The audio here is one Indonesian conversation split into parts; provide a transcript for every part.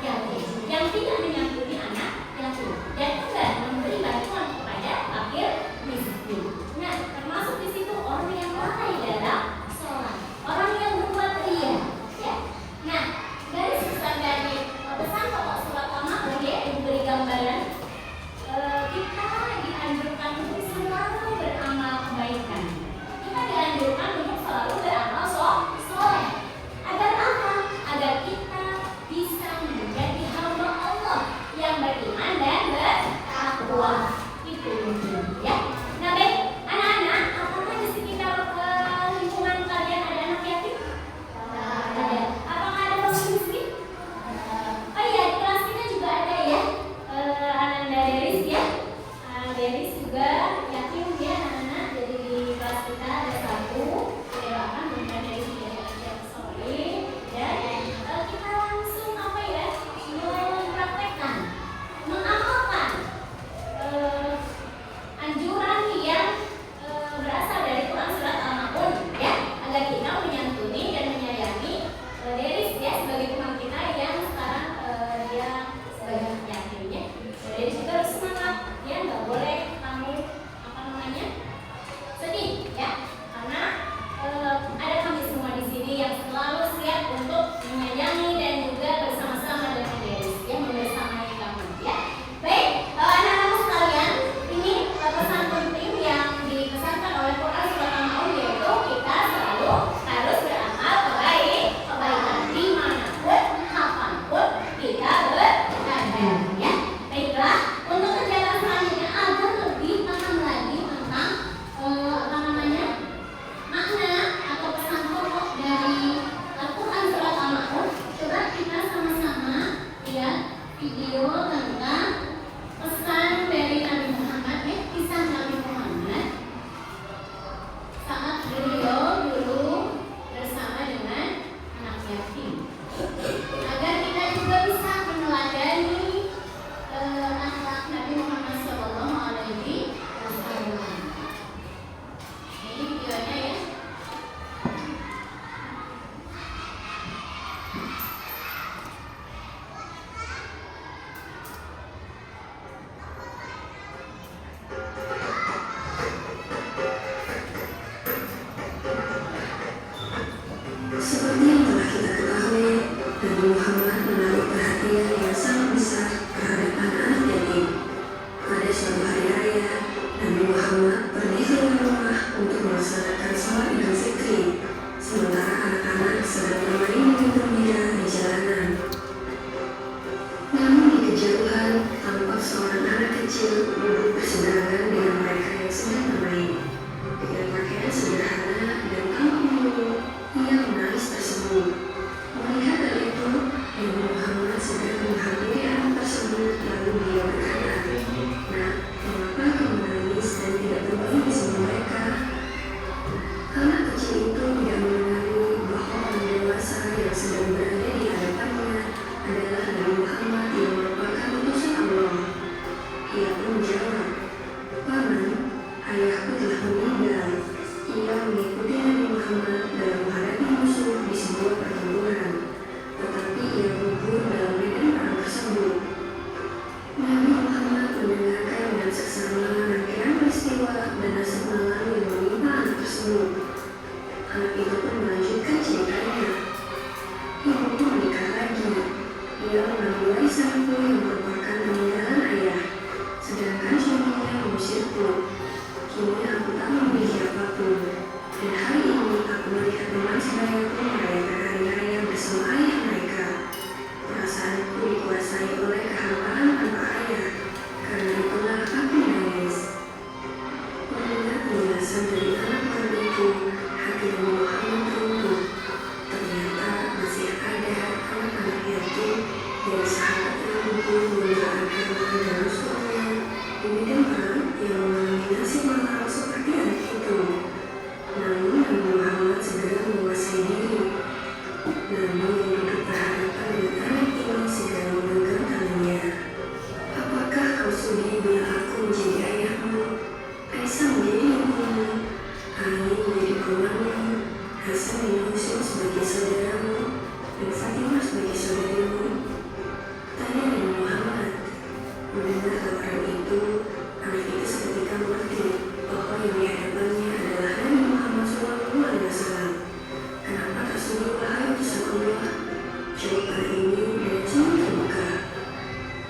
Yang menaruh perhatian yang sangat besar terhadap anak-anak yatim. Pada suatu hari raya, Nabi Muhammad pergi keluar rumah untuk melaksanakan sholat Idul Fitri, sementara anak-anak sedang bermain dengan gembira di jalanan. Namun di kejauhan, tampak seorang anak kecil duduk berseberangan dengan mereka yang sedang bermain. Dengan pakaian sederhana dan tampak murung, ia menangis tersenyum. Melihat hal itu, Nabi Muhammad segera menghampiri anak tersebut lalu beliau berkata, "Nak, mengapa kau menangis dan tidak bermain bersama mereka?" Anak kecil itu tidak mengenali bahwa orang dewasa yang sedang berada di hadapannya adalah Nabi Muhammad yang merupakan utusan Allah. Ia pun menjawab, "Paman, ayahku telah meninggal. Ia mengikuti Nabi Muhammad dalam menghadapi musuh di sebuah pertempuran, tetapi ia gugur dalam medan perang tersebut." Nabi Muhammad mendengarkan dengan seksama rangkaian peristiwa dan rasa malu yang menimpa anak tersebut. Anak itu pun melanjutkan ceritanya. Ibuku menikah lagi. Ia mengambil warisanku yang merupakan peninggalan ayah, sedangkan suaminya mengusirku. Kini aku tak memiliki apapun, dan hari ini aku melihat teman sebayaku merayakan hari raya bersama ayah mereka. Perasaanku dikuasai oleh kehampaan tanpa ayah, karena itulah aku menangis. Mendengar penjelasan dari anak baru itu, hati Nabi Muhammad teruntuk. Ternyata masih ada anak-anak yatim dan sahabat yang gugur membela agama dan Rasulnya di medan perang yang mengalami nasib malang seperti anak itu. Namun Nabi Muhammad segera menguasai diri. Nabi yang duduk berhadapan dengan anak ini segera memegang tangannya. "Apakah kau sudi bila aku menjadi ayahmu, Aisyah menjadi ibumu, Ali menjadi pamanmu, Hasan dan Husain sebagai saudaramu, dan Fatimah sebagai saudarimu?" Tanya Nabi Muhammad. Mendengar tawaran itu, anak itu seketika mengerti bahwa yang dihadapannya adalah Nabi Muhammad SAW. "Kenapa tak sudi wahai utusan Allah?" Jawaban ini dan senyum terbuka.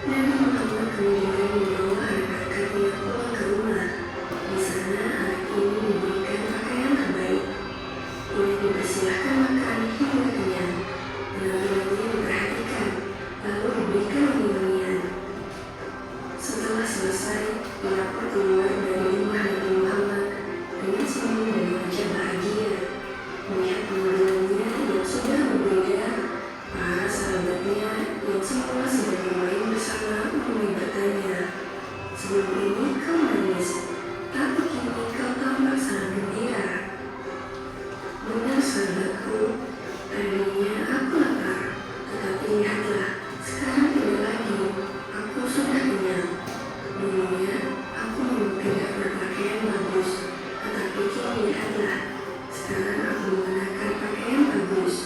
Nabi Muhammad kemudian membawa anak angkatnya pulang ke rumah. Di sana anak ini diberikan pakaian terbaik. Ia dipersilahkan makan hingga kenyang. Penampilannya diperhatikan, lalu diberikan wangi-wangian. Setelah selesai, ia pun keluar dari rumah Nabi Muhammad dengan senyum dan wajah bahagia. Melihat penampilannya yang sudah berbeda, para sahabatnya yang semula sedang bermain bersama mulai bertanya, "Sebelum ini kau menangis, tapi kini kau tampak sangat gembira." "Benar sahabatku, tadinya aku lapar, tetapi lihatlah, sekarang tidak lagi, aku sudah kenyang. Dulunya aku memang tidak berpakaian bagus, tetapi kini lihatlah, sekarang aku mengenakan pakaian bagus.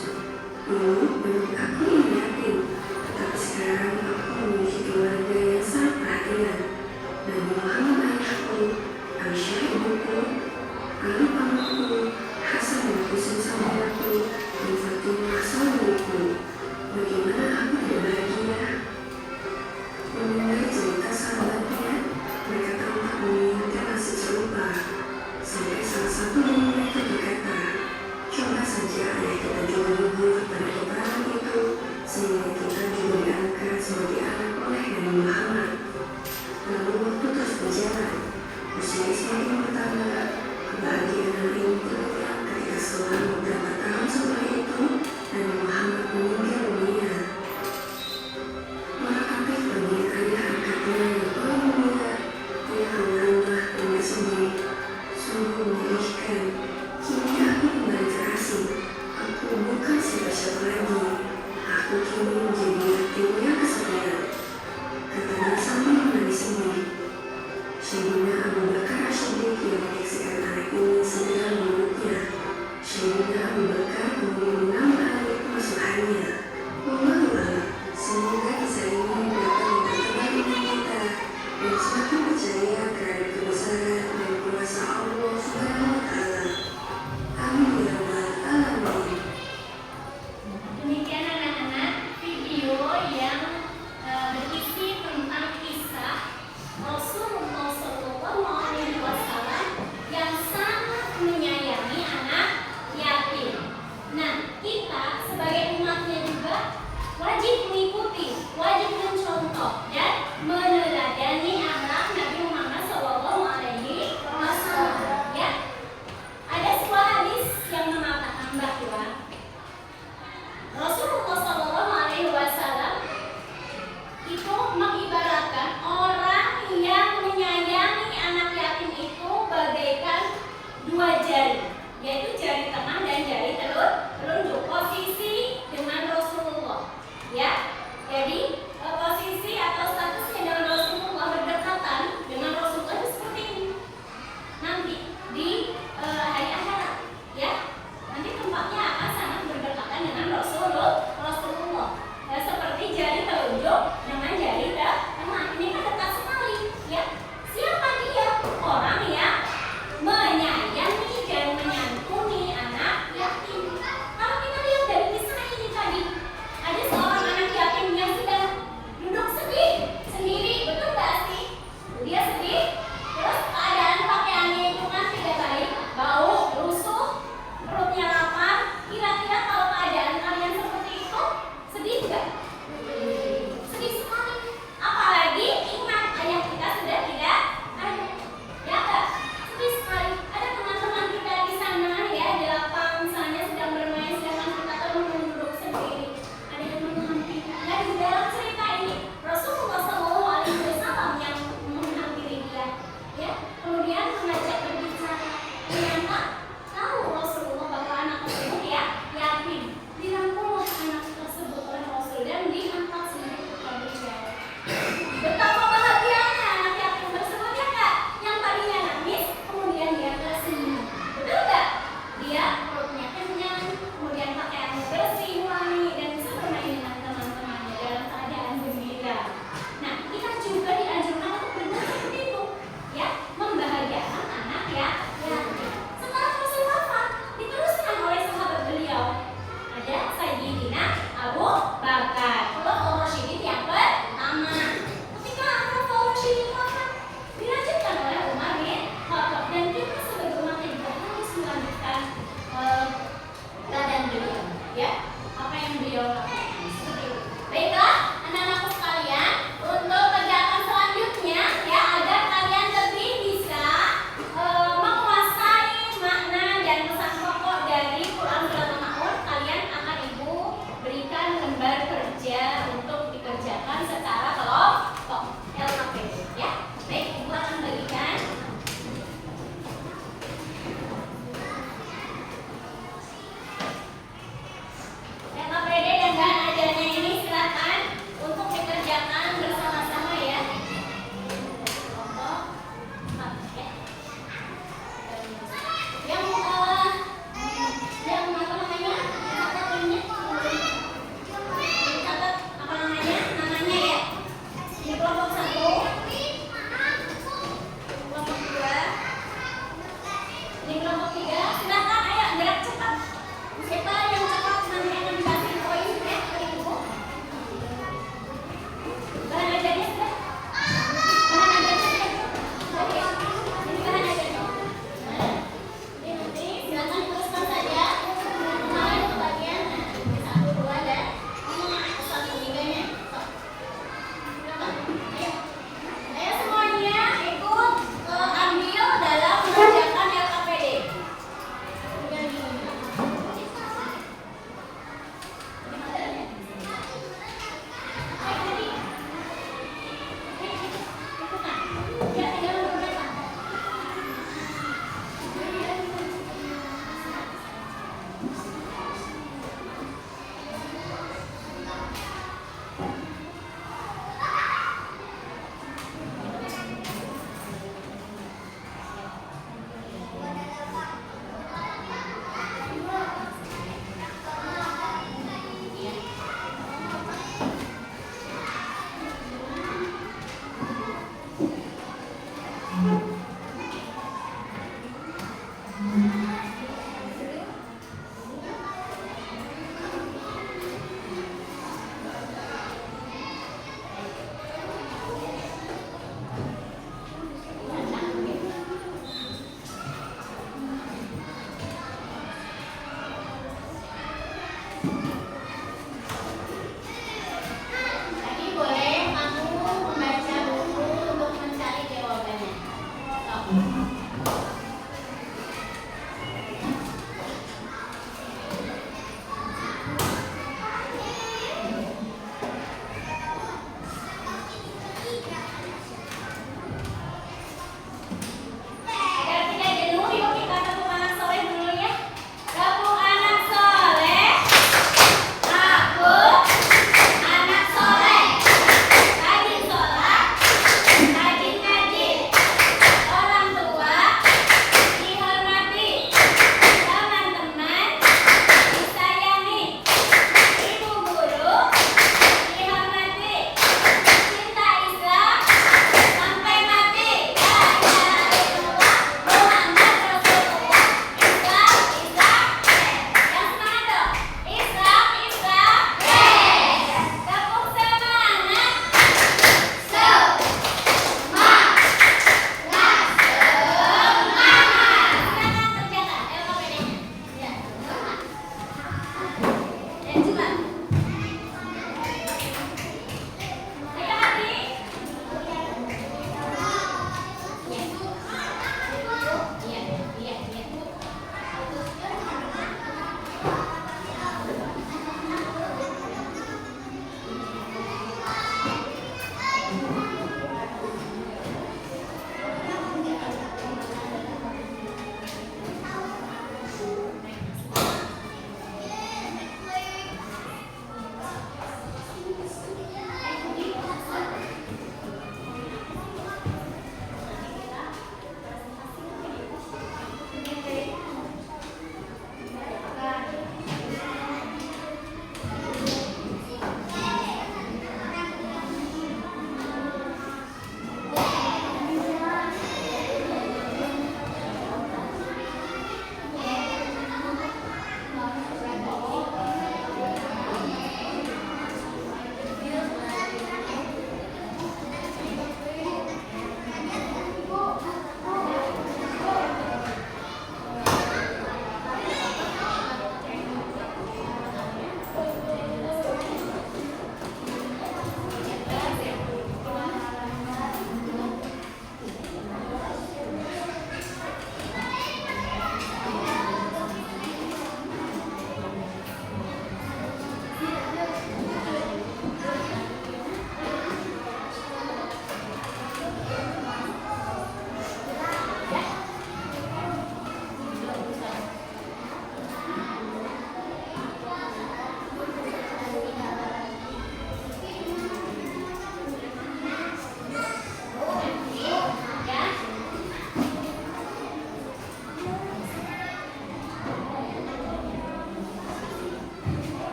Dulu memang aku ini yatim, tetapi sekarang aku memiliki keluarga yang sangat perhatian. Nabi Muhammad ayahku, Aisyah ibuku, Ali pamanku, Hasan dan Husain saudaraku, dan Fatimah saudariku. Bagaimana aku tidak bahagia?" Mendengar cerita sahabatnya, mereka tampak menginginkan nasib serupa. Sampai salah satu dari mereka berkata, "Coba saja ayah kita juga gugur pada peperangan itu, sehingga kita juga diangkat sebagai anak oleh Nabi Muhammad." Lalu waktu terus berjalan, usia semakin bertambah, kebahagiaan anak ini berkurang ketika setelah beberapa tahun setelah itu, Nabi Muhammad meninggal dunia. Meratapi pergian ayah angkatnya yang paling mulia, ia menangis dan bersedih. "Sungguh menyedihkan. Kini aku kembali terasing. Aku bukan siapa-siapa lagi. Aku kini menjadi yatim yang kesepian," katanya sambil menangis sedih. Sayyidina Abu Bakar As-Siddiq yang menyaksikan anak ini segera memeluknya. mengikuti, wajib mencontoh dan meneladani akhlak Nabi Muhammad SAW. Ya, ada sebuah hadis yang mengatakan bahwa Rasulullah SAW itu mengibaratkan orang yang menyayangi anak yatim itu bagaikan dua jari, yaitu jari tengah dan jari telunjuk. Posisi dengan Rasulullah, ya. Jadi posisi atau statusnya dengan Rasulullah, berdekatan dengan Rasulullah itu seperti ini. Nanti di hari akhirat, ya. Nanti tempatnya akan sangat berdekatan dengan Rasulullah. Seperti jari telunjuk dengan jari tengah. Ini kan dekat sekali, ya. Siapa dia? Orang yang menyayangi dan menyantuni anak yatim. Kalau kita lihat dari kisah ini tadi, ada seorang anak yatim yang sedang duduk sedih sendiri, betul gak sih? Dia sedih, terus keadaan pakaiannya itu kan tidak baik, bau, rusuh, perutnya lapar. Kira-kira kalau keadaan kalian seperti itu, sedih gak? Sedih sekali. Apalagi ingat ayah kita sudah tidak ada, ya gak? Sedih sekali. Ada teman-teman kita di sana, ya, di lapang misalnya sedang bermain, sedangkan kita duduk sendiri. Ada yang menghantui. Dan di dalam cerita ini Rasulullah SAW yang menghampiri dia, ya, kemudian mengajak berbicara. Ternyata tahu Rasulullah bahwa anak tersebut, ya, yatim. Dirangkul anak tersebut oleh Rasul dan diangkat sendiri ke beliau. Betapa bahagianya anak yatim tersebut, ya kak, yang tadinya nangis kemudian dia tersenyum, betul gak? Dia perutnya kenyang, kemudian pakaiannya bersih, wangi, dan bisa bermain dengan teman-temannya dalam keadaan gembira. Nah, kita juga dianjurkan untuk berbuat seperti itu, ya, membahagiakan anak yatim. Setelah Rasul wafat, diteruskan oleh sahabat beliau. Ada Sayyidina Abu Bakar, Khulafaur Rasyidin yang pertama. Ketika Khulafaur Rasyidin wafat, dilanjutkan oleh Umar bin Khattab, dan kita sebagai umat juga harus melanjutkan keadaan beliau, ya, apa yang beliau lakukan, seperti itu. Baiklah, anak-anakku sekalian, untuk kegiatan selanjutnya, ya, agar kalian lebih bisa menguasai makna dan pesan pokok dari Quran Suratul Maun, kalian akan ibu berikan lembar kerja untuk dikerjakan secara kelompok LKPD, ya. Baik, ibu akan bagikan. LKPD dan bahan ajarnya ini silakan untuk dikerjakan bersama-sama, ya. Kelompok 4, ya. Yang apa namanya? Catat ini. Catat apa namanya? Namanya, ya. Di kelompok 1, kelompok 2, di kelompok 3. Silakan, ayo gerak cepat. Siapa yang cepat nanti akan dikasih poin, ya, dari ibu. Bahan ajarnya sudah? Bahan ajarnya sudah? Oke. Ini bahan ajarnya. Jadi nanti silakan teruskan saja. Kemarin kebagian 1, 2, dan 1, 3-nya. Ayo. Ayo semuanya ikut ambil dalam mengerjakan LKPD.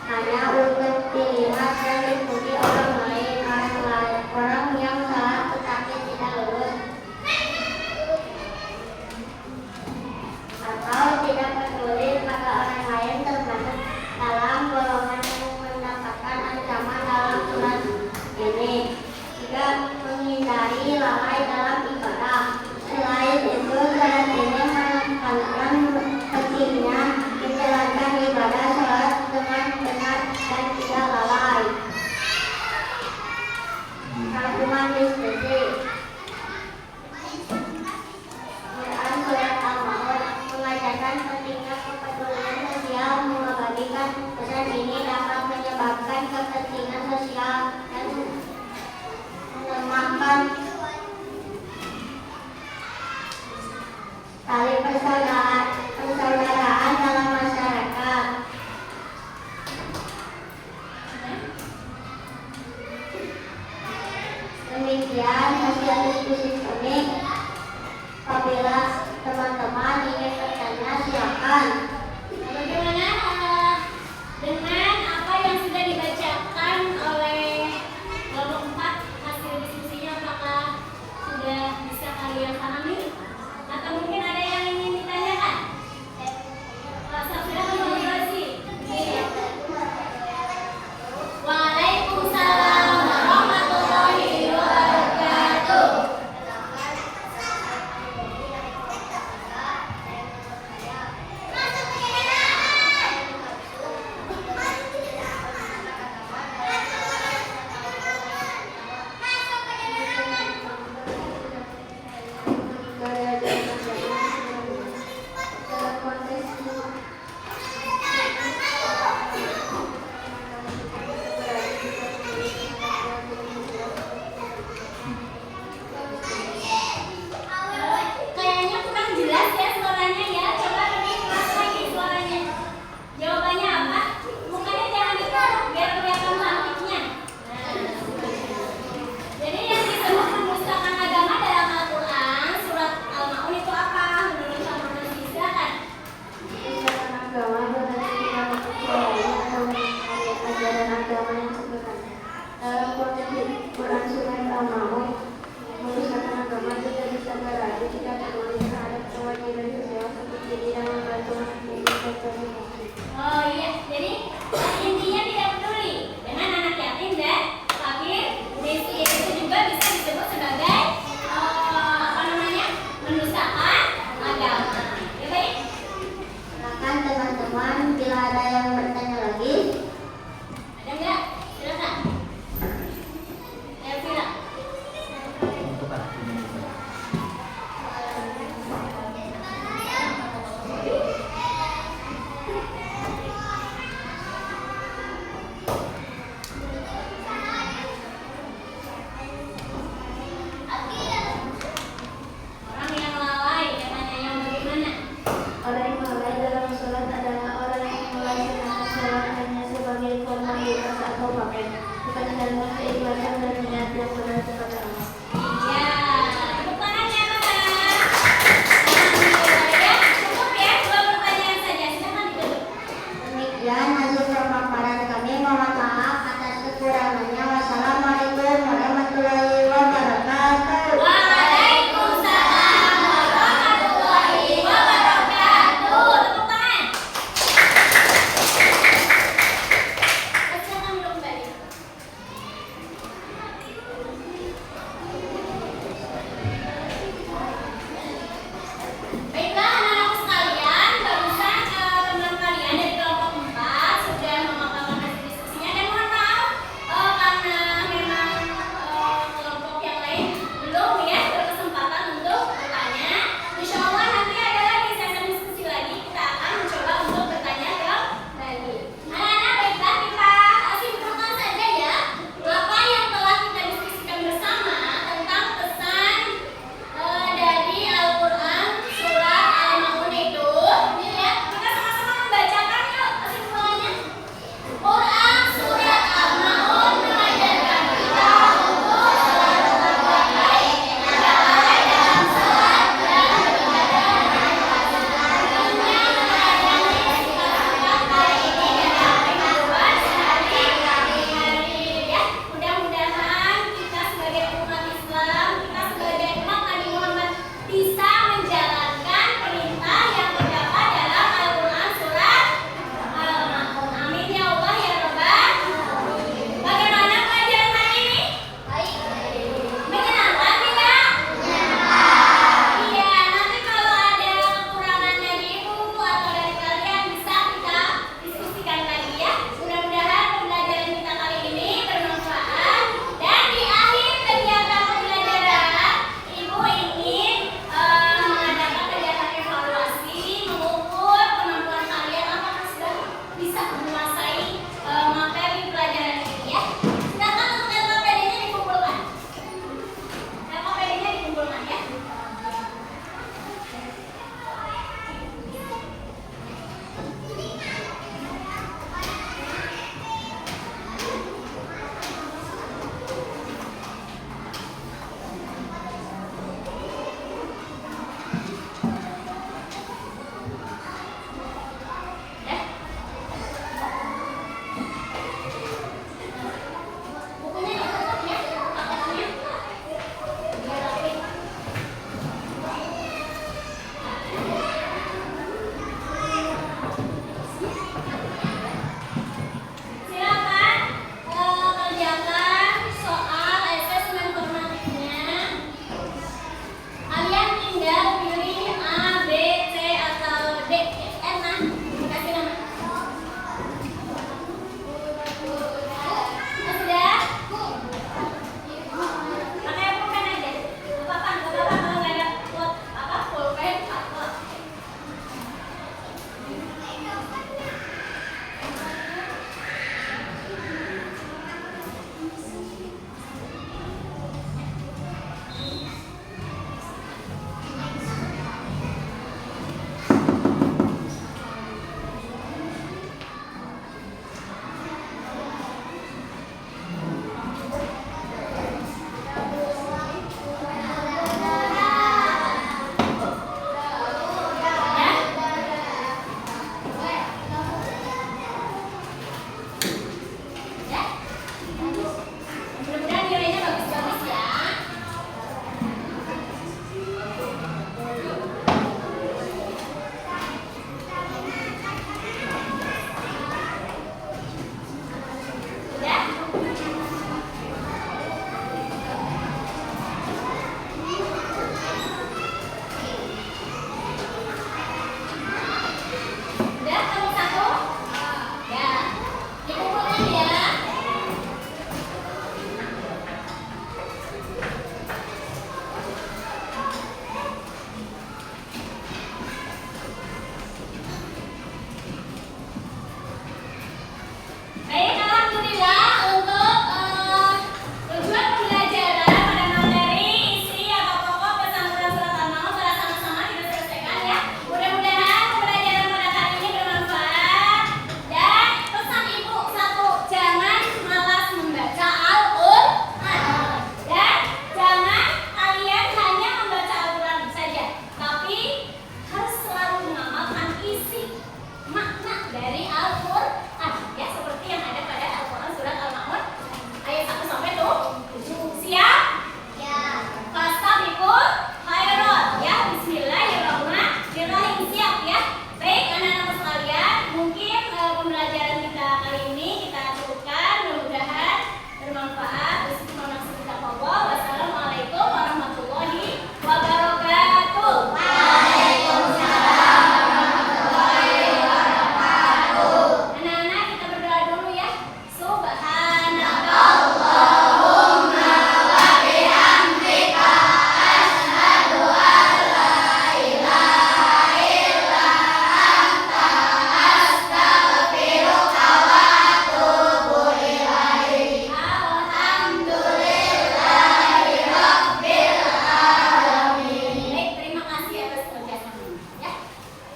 hanya untuk dilihat dan dipuji orang lain, orang yang salah tetapi tidak lulus, atau tidak peduli pada orang lain, termasuk dalam golongan yang mendapatkan ancaman dalam surat ini. Juga menghindari lalai dalam ibadah. Selain itu, surat ini menekankan pentingnya menjalankan ibadah sholat dengan benar dan tidak lalai. Rangkuman diskusi. Quran Surat Al-Maun mengajarkan pentingnya kepedulian sosial. Membagikan pesan ini dapat menyebabkan kepentingan sosial dan melemahkan tali persaudaraan dalam masyarakat. Demikian hasil diskusi kami. Apabila teman-teman ingin bertanya, silakan.